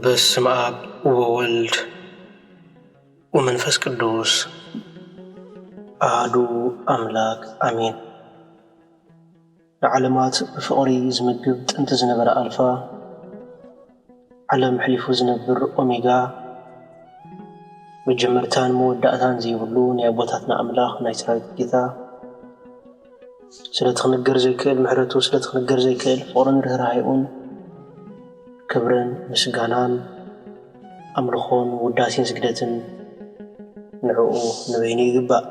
በስመ አብ ወወልድ ወመንፈስ ቅዱስ አሐዱ አምላክ አሜን። ለዓለማት ብፍቕሪ ዝምግብ ጥንቲ ዝነበረ ኣልፋ ዓለም ሕሊፉ ዝነብር ኦሜጋ መጀመርታን መወዳእታን ዘይብሉ ናይ ኣቦታትና ኣምላኽ ናይ ሰራዊት ጌታ ስለትኽንገር ዘይክእል ምሕረቱ ስለትኽንገር ዘይክእል ፍቕርን ርህራሄኡን ክብርን ምስጋናን ኣምልኾን ውዳሴን ስግደትን ንዕኡ ንበይኑ ይግባእ።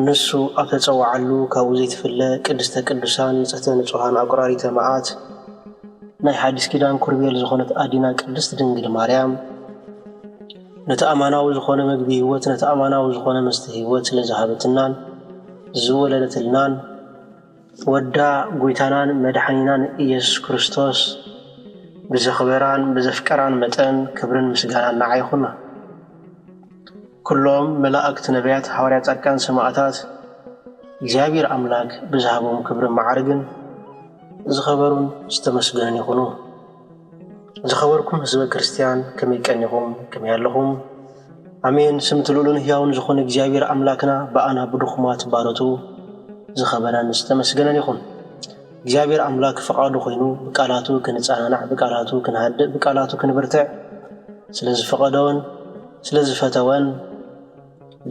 ንሱ ኣብ ተፀዋዓሉ ካብኡ ዘይትፍለ ቅድስተ ቅዱሳን ንጽሕተ ንጹሃን ኣቁራሪተ መዓት ናይ ሓዲስ ኪዳን ኮርቤል ዝኾነት ኣዲና ቅድስት ድንግል ማርያም ነቲ ኣማናዊ ዝኾነ መግቢ ህይወት ነቲ ኣማናዊ ዝኾነ መስተ ህይወት ስለዝሃበትናን ዝወለደትልናን ወዳ ጎይታናን መድሓኒናን ኢየሱስ ክርስቶስ ብዘኽበራን ብዘፍቀራን መጠን ክብርን ምስጋናን ንዓ ይኹና። ኩሎም መላእክት ነቢያት ሐዋርያት ጻድቃን ሰማዕታት እግዚአብሔር ኣምላክ ብዝሃቦም ክብርን መዓርግን ዝኸበሩን ዝተመስገኑን ይኹኑ። ዝኸበርኩም ህዝበ ክርስቲያን ከመይ ቀኒኹም ከመይ ኣለኹም? ኣሜን። ስም ትልኡልን ሕያውን ዝኾነ እግዚአብሔር ኣምላክና በኣና ብድኹማት ባሮቱ ዝኸበረን ዝተመስገነን ይኹን። እግዚአብሔር ኣምላክ ፈቃዱ ኮይኑ ብቃላቱ ክንጻናናዕ ብቃላቱ ክንሃድእ ብቃላቱ ክንብርትዕ ስለዝፈቀደውን ስለዝፈተወን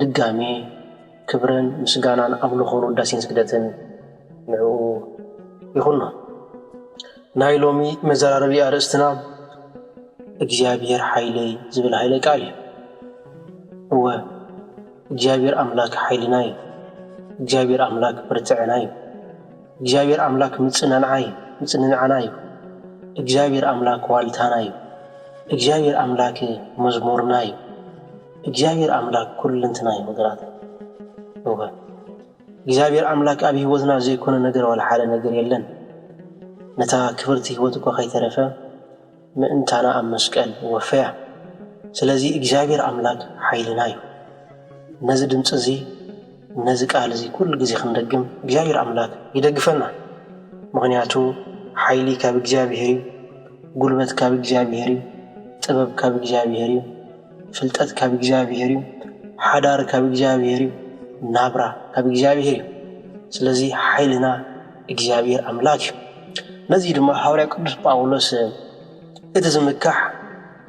ድጋሜ ክብርን ምስጋናን ኣምልኾን ውዳሴን ስግደትን ንዕኡ ይኹን። ናይ ሎሚ መዘራረቢ ኣርእስትና እግዚአብሔር ሓይለይ ዝብል ሓይለ ቃል እዩ። እወ እግዚአብሔር ኣምላክ ሓይልና እዩ። እግዚአብሔር ኣምላክ ብርትዕና እዩ። እግዚአብሔር ኣምላክ ምጽንናዓና እዩ። እግዚአብሔር ኣምላክ ዋልታና እዩ። እግዚአብሔር ኣምላክ መዝሙርና እዩ። እግዚአብሔር ኣምላክ ኩልንትና እዩ። ነገራት እወ እግዚአብሔር ኣምላክ ኣብ ህይወትና ዘይኮነ ነገር ወላ ሓደ ነገር የለን። ነታ ክብርቲ ህይወት እኳ ከይተረፈ ምእንታና ኣብ መስቀል ወፈያ። ስለዚ እግዚአብሔር ኣምላክ ሓይልና እዩ። ነዚ ድምፂ እዚ ነዚ ቃል እዚ ኩሉ ግዜ ክንደግም እግዚአብሔር ኣምላክ ይደግፈና። ምክንያቱ ሓይሊ ካብ እግዚአብሔር እዩ፣ ጉልበት ካብ እግዚአብሔር እዩ፣ ጥበብ ካብ እግዚአብሔር እዩ፣ ፍልጠት ካብ እግዚአብሔር እዩ፣ ሓዳር ካብ እግዚአብሔር እዩ፣ ናብራ ካብ እግዚአብሔር እዩ። ስለዚ ሓይልና እግዚአብሔር ኣምላክ እዩ። ነዚ ድማ ሐዋርያ ቅዱስ ጳውሎስ እቲ ዝምካሕ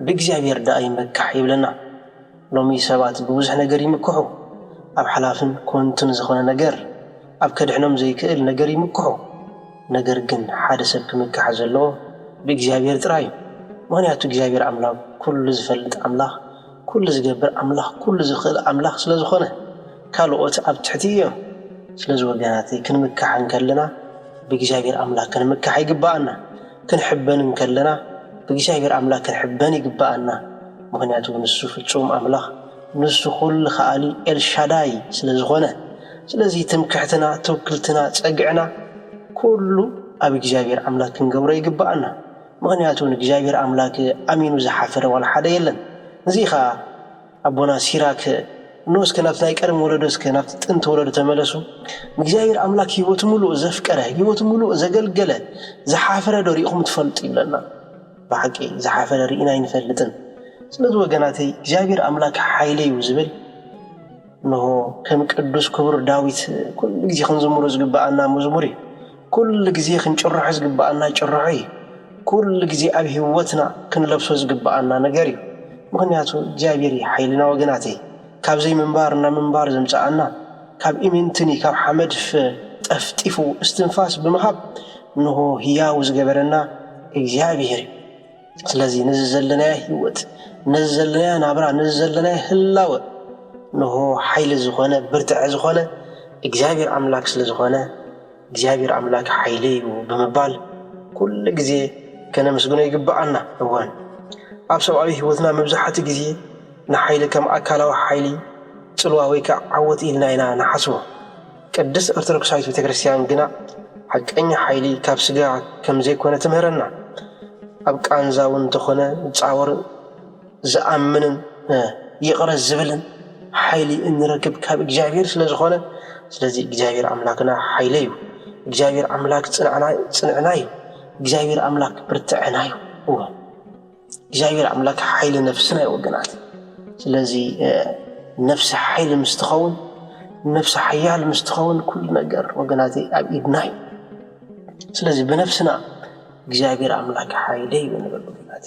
ብእግዚአብሔር ዳኣ ይመካሕ ይብለና። ሎሚ ሰባት ብብዙሕ ነገር ይምክሑ። ኣብ ሓላፍን ኮንትን ዝኾነ ነገር ኣብ ከድሕኖም ዘይክእል ነገር ይምክሑ። ነገር ግን ሓደ ሰብ ክምካሕ ዘለዎ ብእግዚአብሔር ጥራይ እዩ። ምክንያቱ እግዚአብሔር ኣምላክ ኩሉ ዝፈልጥ ኣምላኽ፣ ኩሉ ዝገብር ኣምላኽ፣ ኩሉ ዝኽእል ኣምላኽ ስለ ዝኾነ ካልኦት ኣብ ትሕቲ እዮም። ስለዚ ወገናተይ ክንምካሕ እንከለና ብእግዚአብሔር ኣምላክ ክንምካሕ ይግባአና። ክንሕበን እንከለና ብእግዚአብሔር ኣምላክ ክንሕበን ይግባአና። ምክንያቱ ንሱ ፍጹም ኣምላኽ ንሱ ኩሉ ኸኣሊ ኤልሻዳይ ስለ ዝኾነ፣ ስለዚ ትምክሕትና ተወክልትና ፀግዕና ኩሉ ኣብ እግዚአብሔር ኣምላክ ክንገብሮ ይግባአና። ምክንያቱ ንእግዚአብሔር ኣምላክ ኣሚኑ ዝሓፈረ ዋላ ሓደ የለን። እዚ ኸዓ ኣቦና ሲራክ ንወስከ ናብቲ ናይ ቀደም ወለዶስከ ናብቲ ጥንቲ ወለዶ ተመለሱ። ንእግዚአብሔር ኣምላክ ህይወቱ ሙሉእ ዘፍቀረ ህይወቱ ሙሉእ ዘገልገለ ዝሓፈረ ዶ ሪኢኹም ትፈልጡ ይብለና። ብሓቂ ዝሓፈረ ርኢና ይንፈልጥን። ስለዚ ወገናተይ እግዚአብሔር ኣምላክ ሓይለይ እዩ ዝብል እንሆ ከም ቅዱስ ክቡር ዳዊት ኩሉ ግዜ ክንዝምሮ ዝግባአና መዝሙር እዩ። ኩሉ ግዜ ክንጭርሖ ዝግባአና ጭርሖ እዩ። ኩሉ ግዜ ኣብ ህይወትና ክንለብሶ ዝግባአና ነገር እዩ። ምክንያቱ እግዚአብሔር ሓይልና ወገናተይ ካብ ዘይምንባር ናብ ምንባር ዘምፅኣና ካብ ኢምንትኒ ካብ ሓመድ ጠፍጢፉ እስትንፋስ ብምሃብ እንሆ ህያው ዝገበረና እግዚአብሔር እዩ። ስለዚ ነዚ ዘለናየ ህይወት ነዚ ዘለናየ ናብራ ነዚ ዘለናየ ህላወ እንሆ ሓይሊ ዝኾነ ብርትዕ ዝኾነ እግዚአብሔር ኣምላክ ስለ ዝኾነ እግዚአብሔር ኣምላክ ሓይሊ እዩ ብምባል ኩሉ ግዜ ከነመስግኖ ይግባአና። እወን ኣብ ሰብኣዊ ህይወትና መብዛሕትኡ ግዜ ንሓይሊ ከም ኣካላዊ ሓይሊ ፅልዋ ወይ ከዓ ዓወት ኢልና ኢና ንሓስቦ። ቅድስት ኦርቶዶክሳዊት ቤተክርስቲያን ግና ሓቀኛ ሓይሊ ካብ ስጋ ከም ዘይኮነ ትምህረና። ኣብ ቃንዛ እውን እንተኾነ ፃወር ዝኣምንን ይቕረ ዝብልን ሓይሊ እንረክብ ካብ እግዚአብሔር ስለ ዝኾነ፣ ስለዚ እግዚአብሔር ኣምላክና ሓይለ እዩ። እግዚአብሔር ኣምላክ ጽንዕና እዩ። እግዚአብሔር ኣምላክ ብርትዕና እዩ። እግዚአብሔር አምላክ ኃይል ነፍስና ይወገናት ስለዚህ ነፍስ ኃይል ምስተኸውን ነፍስ ኃያል ምስተኸውን ኩል ነገር ወገናቴ አብኢድናይ ስለዚህ በነፍስና እግዚአብሔር አምላክ ኃይል ይበነበር ወገናቴ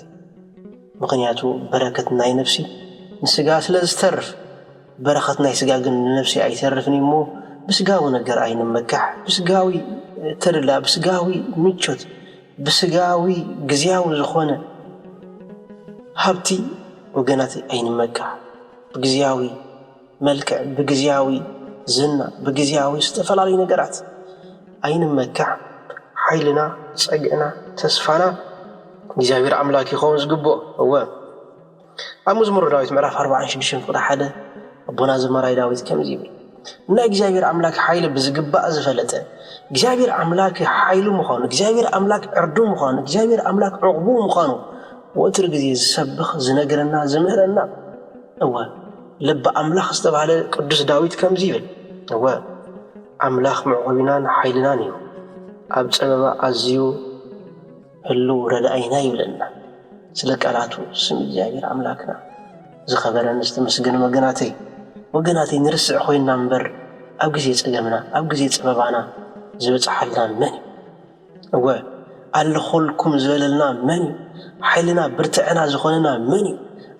ምክንያቱ በረከት ናይ ነፍሲ ንስጋ ስለዝተርፍ በረከት ናይ ስጋ ግን ነፍሲ አይተርፍኒሞ በስጋው ነገር አይንመካህ በስጋዊ ተድላ በስጋዊ ምቾት በስጋዊ ግዚያው ዝኾነ ሀብቲ ወገናቴ አይንመካህ በግዚያዊ መልክዕ በግዚያዊ ዝና በግዚያዊ ዝተፈላልዩ ነገራት አይንመካህ ኃይልና ጸግዕና ተስፋና እግዚአብሔር አምላክ ይኹን ዝግቦ እወ መዝሙር ዳዊት ምዕራፍ 46 ቁጥር 1 አቦና ዘመራይ ዳዊት ከምዚ ይብል እና እግዚአብሔር አምላክ ኃይል በዝግባእ ዝፈለጠ እግዚአብሔር አምላክ ኃይሉ ምዃኑ እግዚአብሔር አምላክ ዕርዱ ምዃኑ እግዚአብሔር አምላክ ዕቅቡ ምዃኑ ወትር ጊዜ ዝሰብኽ ዝነገረና ዝምህረና እወ ልበ አምላክ ዝተባህለ ቅዱስ ዳዊት ከምዚ ይብል እወ አምላክ ምዕቆቢናን ኃይልናን እዩ ኣብ ጸበባ ኣዝዩ ህሉ ረዳኢና ይብለና ስለ ቃላቱ ስም እግዚአብሔር አምላክና ዝኸበረን ዝተመስገነ ወገናተይ ንርስዕ ኮይና እምበር ኣብ ግዜ ፀገምና ኣብ ግዜ ፀበባና ዝበፅሓልና መን እወ ኣለኹልኩም ዝበለልና መን ኃይልና ብርትዕና ዝኾነና መን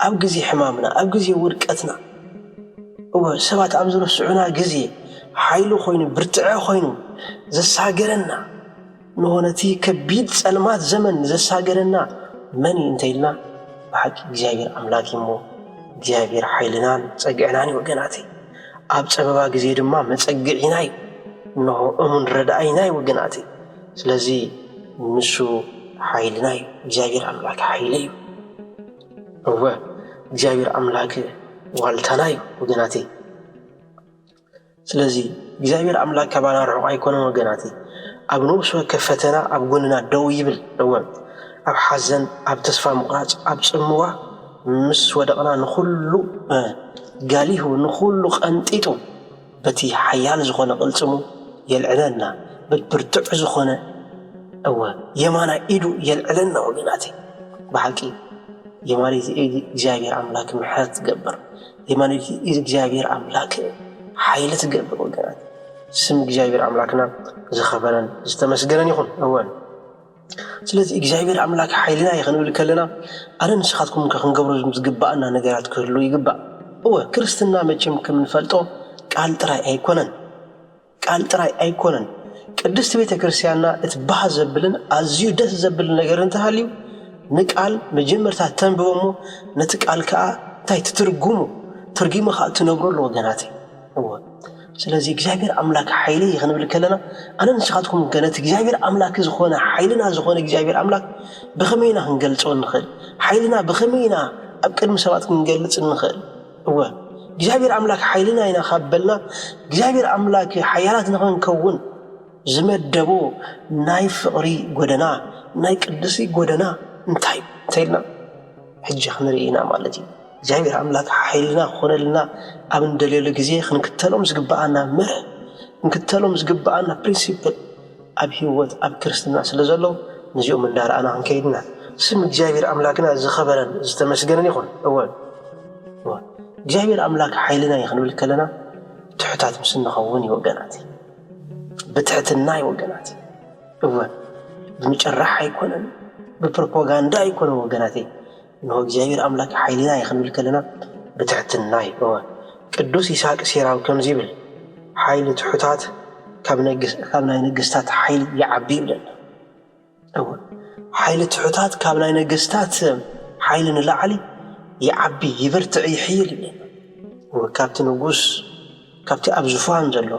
ኣብ ግዜ ሕማምና ኣብ ግዜ ውድቀትና እወ ሰባት ኣብ ዝረስዑና ግዜ ኃይሉ ኮይኑ ብርትዕ ኮይኑ ዘሳገረና ንሆነቲ ከቢድ ጸልማት ዘመን ዘሳገረና መን እንተይልና በሐቂ እግዚአብሔር አምላክ ይሞ እግዚአብሔር ኃይልናን ጸግዕናን ወገናተይ ኣብ ጸበባ ጊዜ ድማ መጸግዒናይ ነው እሙን ረዳኢናይ ወገናተይ ስለዚህ ንሱ ኃይልናይ እግዚአብሔር አምላክ ኃይለይ እወ እግዚአብሔር አምላክ ዋልታናይ ወገናተይ ስለዚህ እግዚአብሔር አምላክ ከባና ርሑቕ አይኮነን ወገናተይ ኣብ ንብሶ ከፈተና ኣብ ጎንና ደው ይብል እወ ኣብ ሓዘን ኣብ ተስፋ ምቁራጽ ኣብ ጽምዋ ምስ ወደቕና ንኹሉ ጋሊሁ ንኹሉ ቀንጢጡ በቲ ሓያል ዝኾነ ቅልጽሙ የልዕለና ብብርቱዕ ዝኾነ እወ የማና ኢዱ የልዕለና ወገናተይ በሐቂ የማናይቲ ኢድ እግዚአብሔር አምላክ ምሕረት ትገብር የማናይቲ ኢድ እግዚአብሔር አምላክ ኃይል ትገብር ወገናተይ ስም እግዚአብሔር አምላክና ዝኸበረን ዝተመስገነን ይኹን እወን ስለዚህ እግዚአብሔር አምላክ ኃይልና ይኽንብል ከለና አረ ንስኻትኩም ከንገብሮ ዝግባእና ነገራት ክህሉ ይግባእ እወ ክርስትና መቼም ከምንፈልጦ ቃል ጥራይ አይኮነን ቅድስት ቤተ ክርስቲያንና እትባህ ዘብልን ኣዝዩ ደስ ዘብል ነገር እንተሃልዩ ንቃል መጀመርታ ተንብቦሞ ነቲ ቃል ከዓ እንታይ ትርጉሙ ከዓ ትነግረሉ ወገናተይ እወ ስለዚህ እግዚአብሔር አምላክ ኃይል ይኽንብል ከለና አነ ንስኻትኩም ገነት እግዚአብሔር አምላክ ዝኾነ ኃይልና ዝኾነ እግዚአብሔር አምላክ በኸመይና ክንገልጾ ንኽእል ኃይልና በኸመይና ኣብ ቅድሚ ሰባት ክንገልጽ ንኽእል እወ እግዚአብሔር አምላክ ኃይልና ኢና ካበልና እግዚአብሔር አምላክ ሓያላት ንኽንከውን ዝመደቦ ናይ ፍቕሪ ጎደና ናይ ቅድሲ ጎደና እንታይ እንተይልና ሕጂ ክንርኢና ማለት እዩ እግዚአብሔር አምላክ ኃይልና ኾነልና ኣብ እንደሌለ ጊዜ ክንክተሎም ዝግባአና መርህ ክንክተሎም ዝግባአና ፕሪንሲፕል ኣብ ህይወት ኣብ ክርስትና ስለዘለው ነዚኦም እንዳርኣና ክንከይድና ስም እግዚአብሔር አምላክና ዝኸበረን ዝተመስገነን ይኹን እወ እግዚአብሔር አምላክ ኃይልና ይኽንብል ከለና ትሑታት ምስ ንኸውን ይወገናተይ ብትሕትና ይወገናተይ እወ ብምጭራሕ አይኮነን በፕሮፓጋንዳ አይኮነን ወገናተይ ነው እግዚአብሔር አምላክ ኃይልና ይኽንብል ከለና ብትሕትና ይወ ቅዱስ ይስሐቅ ሴራው ከምዚ ይብል ኃይል ትሑታት ካብ ናይ ነገስታት ኃይል ይዓቢ ይብለና እወ ኃይል ትሑታት ካብ ናይ ነገስታት ኃይል ንላዕሊ ይዓቢ ይበርትዕ ይሕይል ይብለና እወ ካብቲ ንጉስ ካብቲ ኣብ ዙፋን ዘሎ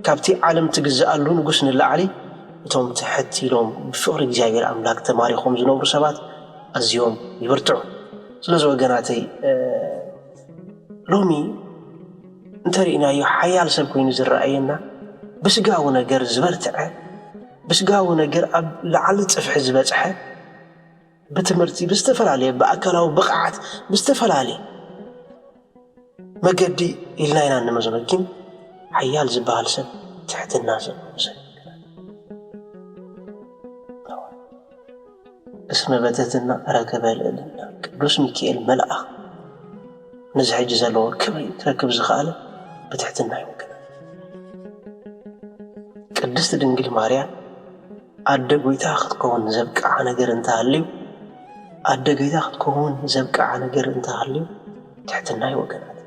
ካብቲ ዓለም ትግዛኣሉ ንጉስ ንላዕሊ እቶም ትሕት ኢሎም ብፍቕሪ እግዚአብሔር አምላክ ተማሪኾም ዝነብሩ ሰባት ኣዝዮም ይበርትዑ ስለዚ ወገናተይ ሎሚ እንተሪእናዮ ሓያል ሰብ ኮይኑ ዝረአየና ብስጋዊ ነገር ዝበርትዐ ብስጋዊ ነገር ኣብ ላዕሊ ጽፍሒ ዝበጽሐ ብትምህርቲ ብዝተፈላለየ ብኣካላዊ ብቕዓት ብዝተፈላለየ መገዲ ኢልና ኢና ንመዝኖ ግን ሓያል ዝበሃል ሰብ ትሕትና ሰብ اسم بتتنا ركب لنا قدوس ميكائيل ملأ نزحج زلو كبري تركب زخاله بتحتنا يمكن قدست دنجل ماريا አደጉይታ ክትከውን ዘብቃ ነገር እንታልዩ አደጉይታ ክትከውን ዘብቃ ነገር እንታልዩ ትሕትና ይወገናት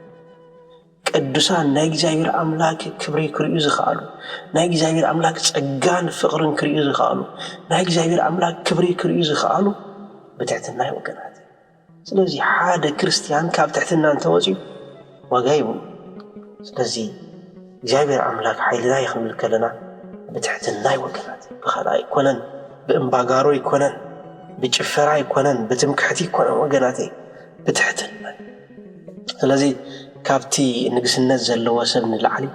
ቅዱሳን ናይ እግዚአብሔር አምላክ ክብሪ ክርዩ ዝኻሉ ናይ እግዚአብሔር አምላክ ጸጋን ፍቅርን ክርዩ ዝኻሉ ናይ እግዚአብሔር አምላክ ክብሪ ክርዩ ዝኻሉ በትሕትና ይወገናት ስለዚህ ሓደ ክርስቲያን ካብ ትሕትና እንተወፂ ዋጋ ይሁን ስለዚህ እግዚአብሔር አምላክ ኃይልና ይኽብል ከለና በትሕትና ይወገናት بخلا يكونن بإنباغارو يكونن بجفرا يكونن بتمكحتي يكونن وغناتي بتحتنا ስለዚህ ካብቲ ንግስነት ዘለዎ ሰብ ንላዕሊ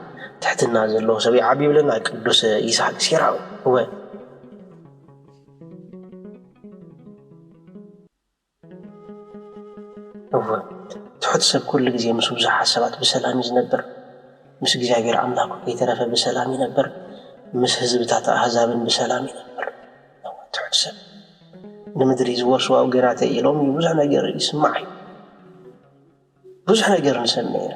ትሕትና ዘለዎ ሰብ ይዓቢ ብለና ቅዱስ ይስሐቅ ሲራዊ ወይ ትሑት ሰብ ኩሉ ግዜ ምስ ብዙሕ ሓሳባት በሰላም ይነብር ምስ እግዚአብሔር አምላኩ የተረፈ በሰላም ይነብር مس حزبታት አሕዛብን በሰላም ይነብር ትሑት ሰብ ንምድሪ ዝወርሰው አውገራተ ኢሎም ብዙሕ ነገር ይስማዕ ብዙሕ ነገር እንሰማዕ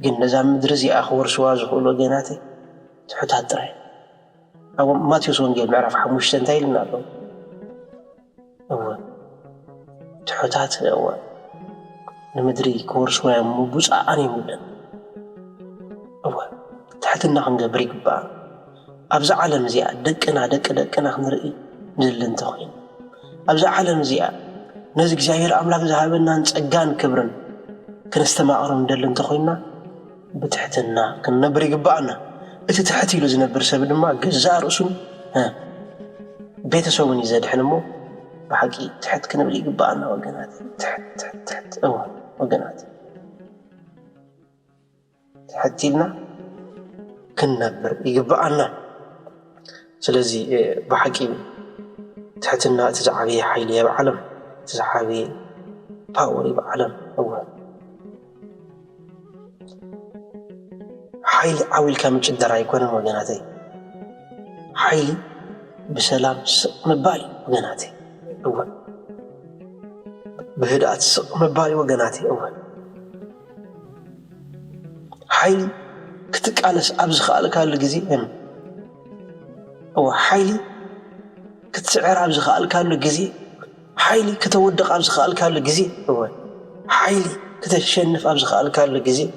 ግን ነዛ ምድሪ እዚኣ ክወርሰዋ ዝኽእሉ ወገናተ ትሑታት ጥራይ ኣብ ማቴዎስ ወንጌል ምዕራፍ 5 እንታይ ይልና ኣሎ ትሑታት ንምድሪ ክወርሰዋ ብፁዓን ይሙለን ትሕትና ክንገብር ይግባእ أبز عالم زيا دقنا خنرئي نزلن تخين أبز عالم زيا نزق زاهر أملاك زهابنا نسقان كبرن كنستماعرن ندلن تخيننا بتحتنا كنبري قبعنا إذا تحتي له زنبر سبب ما جزار أسون بيت سووني زاد حنمو بحقي تحت كنبري قبعنا وقنات تحت وقنات تحتي لنا كنبر يقبعنا ስለዚህ በሐቂ ትሕትና ተዛዓቢ ኃይል የዓለም ተዛዓቢ ፓወር የዓለም ኃይል ዓዊል ከምጭደራ ይኮነ ወገናተይ ኃይል በሰላም ስቅ መባል ወገናተይ በህዳት ስቅ መባል ወገናተይ ኃይል ክትቃለስ አብዝ ኻልካል ጊዜ حيلي كتسعر أبز خال كله جزي حيلي كتودق أبز خال كله جزي حيلي كتشنف أبز خال كله جزي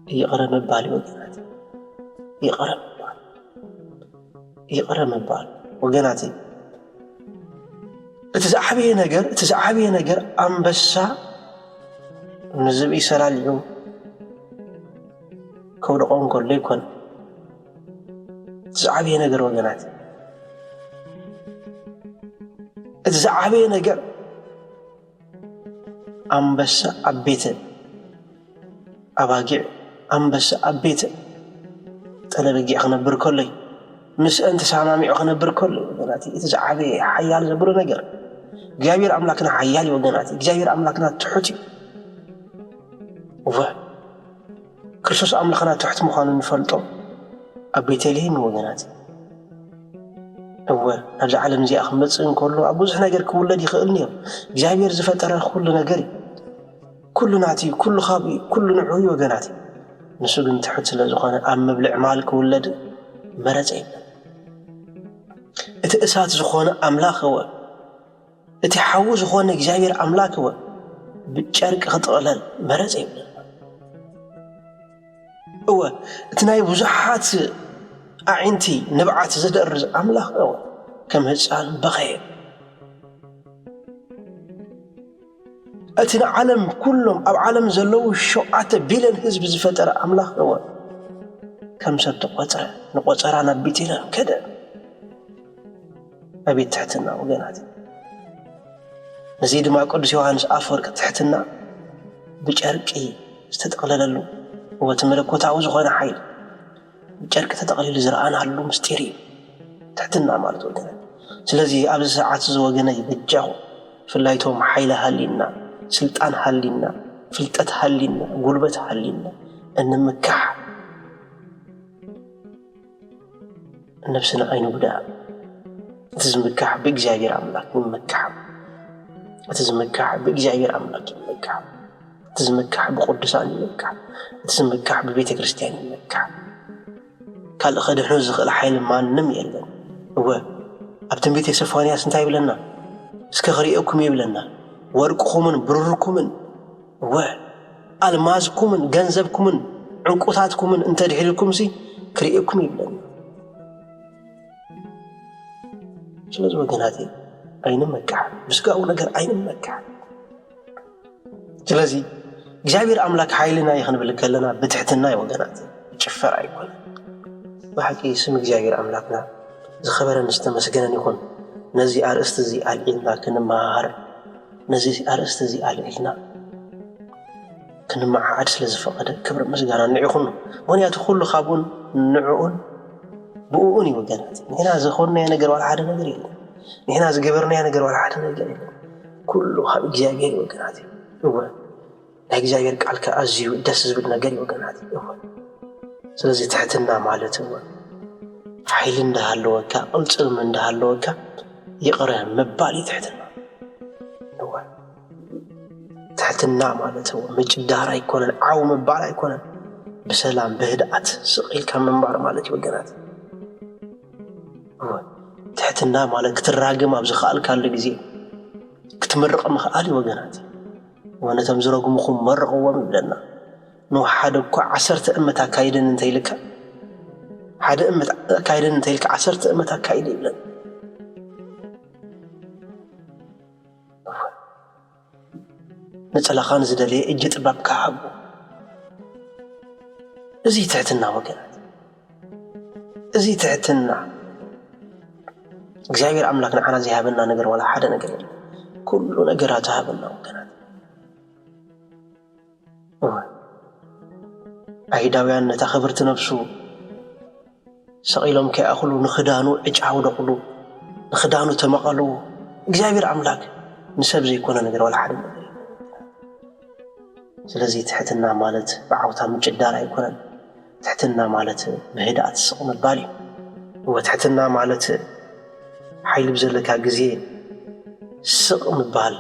يقرأ مبالي وجناتي يقرأ مبالي وجناتي تزعبي نجر أم بسا نزبي سرال اليوم كودقون كل يكون تزعبي نجر وجنات تزعبي نجر أم بس أبيت أباجع أم بس أبيت أنا بجي أخنا بركلي مس أنت سامعي أخنا بركلي وجناتي تزعبي حيال زبر نجر جابير أملاكنا حيالي وجناتي جابير أملاكنا تحتي كرسوس أملاكنا تحت مخان نفلطو أبيت لهم وجناتي نرجع على مزي أخمد إن كله أبوز نجر كل دي خلني جابير زفترة كل نجري كل نعتي كل خابي كل نعوي وجناتي نسوق تحت لزخانة أم بالأعمال كولد مرزين إتأسات زخانة أملاك هو إتحوز زخانة جابير أملاك هو بتشارك خطأ مرزين هو تناي بزحات أعنتي نبعت زدر أملاك هو كم هالسؤال بخير أتنا عالم كلهم أو عالم زلو الشوعات بيلن حزب زفتر أملاك هو كم سبت نقطر أنا بيتنا كده أبيت تحتنا وجناتي نزيد ما قدس يوحنس أفرق تحتنا بجركي استتقلل له وتملكوت عاوز غنا حيل بجرك تتقلل زرعنا على مستيري تحتنا مالت وجنات ስለዚህ አብዝ ሰዓት ዝወገነ ይበጃው ፍላይቶም ኃይለ ሀሊና ስልጣን ሀሊና ፍልጠት ሀሊና ጉልበት ሀሊና እንመካህ نفسنا عين بدا تزمكح بإجابير أملاك مكح تزمكح بإجابير أملاك مكح تزمكح بقدسان مكح تزمكح ببيت كريستيان مكح قال أخذ حنوز الحيل ما نم يلا هو أبتن بيت سفانيا سنتاي بلنا اسكغريئكم يبلنا ورقكم برركم هو المازكم جنزبكم عنقوتاتكم انت دحيلكم سي كريئكم يبلنا ስለዚህ ወገናቴ አይንም መካህ ብስጋው ነገር አይንም መካህ ስለዚህ እግዚአብሔር አምላክ ኃይልና ይሁን ብለከለና በትህትና ይወገናት ጭፈራ አይቆል በሐቂ ስም እግዚአብሔር አምላክና ዝኸበረን እስተመስገነን ይሁን ነዚህ አርእስት እዚ አልኢልና ክንማሃር ነዚህ አርእስት እዚ አልኢልና ክንማዓድ ስለዝፈቀደ ክብር ምስጋና ንዕኹን ወንያቱ ሁሉ ኻቡን ንዑን بؤوني وجنات هنا زخورنا يا نجر ولا حدا نجر يلا هنا زجبرنا يا نجر ولا حدا نجر يلا كله خاب إجابير وجناتي هو إجابير قال كأزي ودسز بالنجر وجناتي هو سلزي تحتنا مالته هو حيل ده اللوكا قلت من ده اللوكا يقرأ مبالي تحتنا هو تحتنا مالته هو مجدار يكون عو مبالي يكون بسلام بهدأت سقيل كم منبار مالتي وجناتي تحتنا مالك كتراقم أبز خال كان لجزي كتمرق مخالي وجناتي وأنا تمزرق مخم مرق ومبلنا نو حدا كو عسرت أمتا كايدن انتي لك حدا أمتا كايدن انتي لك عسرت أمتا كايدن بلن نتعلى خان زدالي اجت باب كعبو ازي تحتنا وجناتي ازي تحتنا እግዚአብሔር አምላክና አና ዘያበና ነገር ወላ ሓደ ነገር የለ ኩሉ ነገራት ያበና ወገናት አይዳውያን ተኸብርት ነፍሱ ሰቂሎም ከአኹሉ ንኽዳኑ እጫው ደቁሉ ንኽዳኑ ተመቀሉ እግዚአብሔር አምላክ ንሰብ ዘይኮነ ነገር ወላ ሓደ ነገር ስለዚህ ትሕትና ማለት በዓውታ ምጭዳር አይኮነን ትሕትና ማለት በህዳት ስቅም ባሊ ወትሕትና ማለት حيل بزلك عجزي سقم بال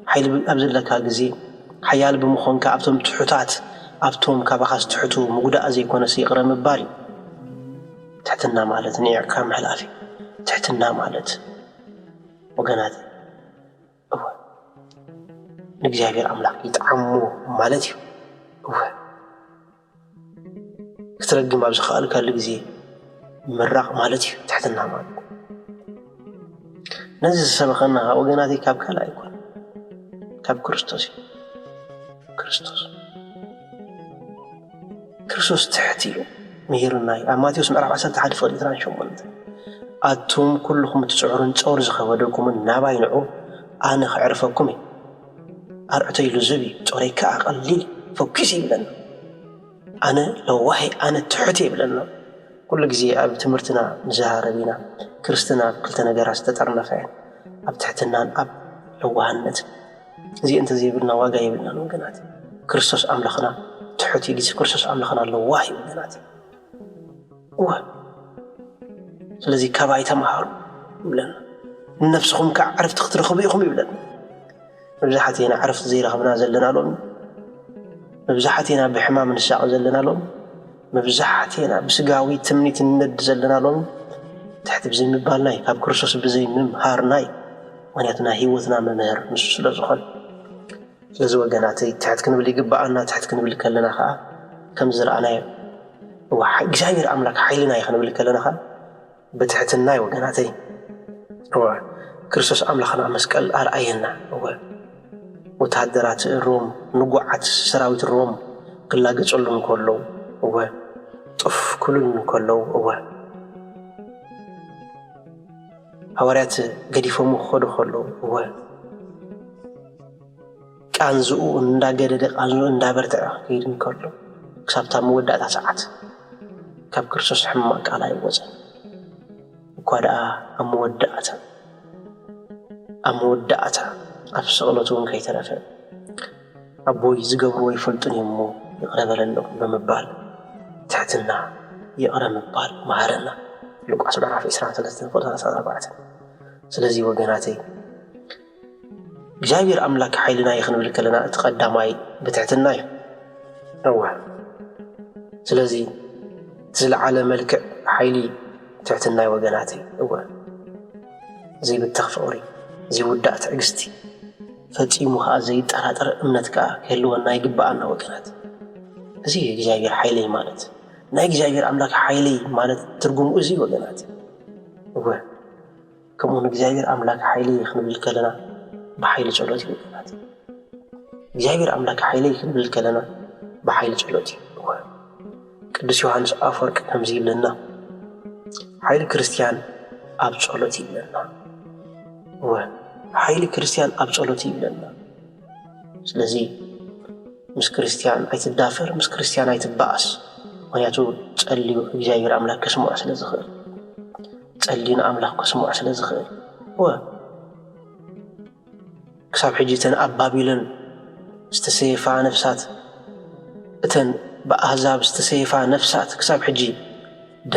حيل بزلك عجزي حيال بمخون كأبتم تحتات أبتم كبخاس تحتو مجدا أزي كون سيقرا مبالي تحتنا مالت نيع كام حلافي تحتنا مالت وجنات هو نجابير أملاك يتعمو مالتي هو كترجم أبز خالك اللي مرق مالتي تحتنا مالت نزل سبقنا وجناتي كاب كلا يكون كاب كريستوس تحتيله مهيرناي أماتيوس مرعب عسل تحد فلتران شو منت أتوم كلكم تسعرون تصور زخودكم النابع ينعو أنا أعرفكم أرعتي لزبي توريك أقلي فوكسي بلنا أنا لو وحي أنا تحتي بلنا كل جزء أب تمرتنا زهر بينا كريستنا كلتنا جراس تترنا فين أب تحتنا أب لوهنت زي أنت زي بلنا واجاي بلنا نوجنات كريستوس أملخنا تحتي جزء كريستوس أملخنا لواهي بلنات الذي كبايت مهار بلنا نفسهم كعرفت تخترخوا بيهم بلنا مبزحتنا عرفت زي رغبنا زلنا لهم مبزحتنا بحمام الساعة زلنا لهم مبزحتنا بسقاوي تمنيت الند زلنا لهم تحت بزي مبالناي كاب كرسوس بزي مهارناي ونياتنا هيوتنا ممهر نسوس لزخل لزو وقناتي تحت كنبلي قبعنا تحت كنبلي كلنا خاء كم زرعنا هو جاير أملك حيلنا يخنبلي كلنا خاء بتحتنا وقناتي هو كرسوس أملخنا مسكال أرأينا هو وتهدرات الروم نقعت سراويت الروم كلا قصلهم كله هو طف كلهم كله هو هورات قديفهم خلو هو كانزو ندا قدد كانزو ندا برتع كيدن كله كسبتا مودعتا ساعات كاب كرسوس حماق على يوزن وكوادا أمودعتا أفسغلتون كي ترفع أبوي زقبرو يفلطن يمو يقرب لله بمبال تحتنا يقرب مبال مهارنا ሉቃስ ምዕራፍ 23 ቁጥር 14 ስለዚህ ወገናተይ እግዚአብሔር አምላክ ኃይልና ይኽንብል ከለና ተቀዳማይ በትሕትና እዩ እወ ስለዚህ ዝለዓለ መልክዕ ኃይሊ ትሕትና ወገናተይ እወ ዘይብተኽ ፍቕሪ ዘይውዳእ ትዕግስቲ ፈጺሙ ከዓ ዘይጠራጠር እምነት ከዓ ክህልወና ይግባአና ወገናት እዚ እግዚአብሔር ኃይለይ ማለት ናይ እግዚአብሔር አምላክ ኃይለይ ማለት ትርጉሙ እዚ ወገናት እወ ከምኡን እግዚአብሔር አምላክ ኃይለይ ክንብል ከለና በኃይል ጸሎት ወገናት እግዚአብሔር አምላክ ኃይለይ ክንብል ከለና በኃይል ጸሎት እወ ቅዱስ ዮሐንስ አፈወርቅ ከምዚ ይብለና ኃይል ክርስቲያን አብ ጸሎት ይብለና እወ ኃይል ክርስቲያን አብ ጸሎት ይብለና ስለዚህ ምስ ክርስቲያን አይትዳፈር ምስ ክርስቲያን አይትባአስ ምክንያቱ ጸልዩ እግዚአብሔር አምላክ ከስሙዕ ስለ ዝኽእል ጸልዩን አምላክ ከስሙዕ ስለ ዝኽእል እወ ክሳብ ሕጂ እተን ኣብ ባቢሎን ዝተሰየፋ ነፍሳት እተን ብኣሕዛብ ዝተሰየፋ ነፍሳት ክሳብ ሕጂ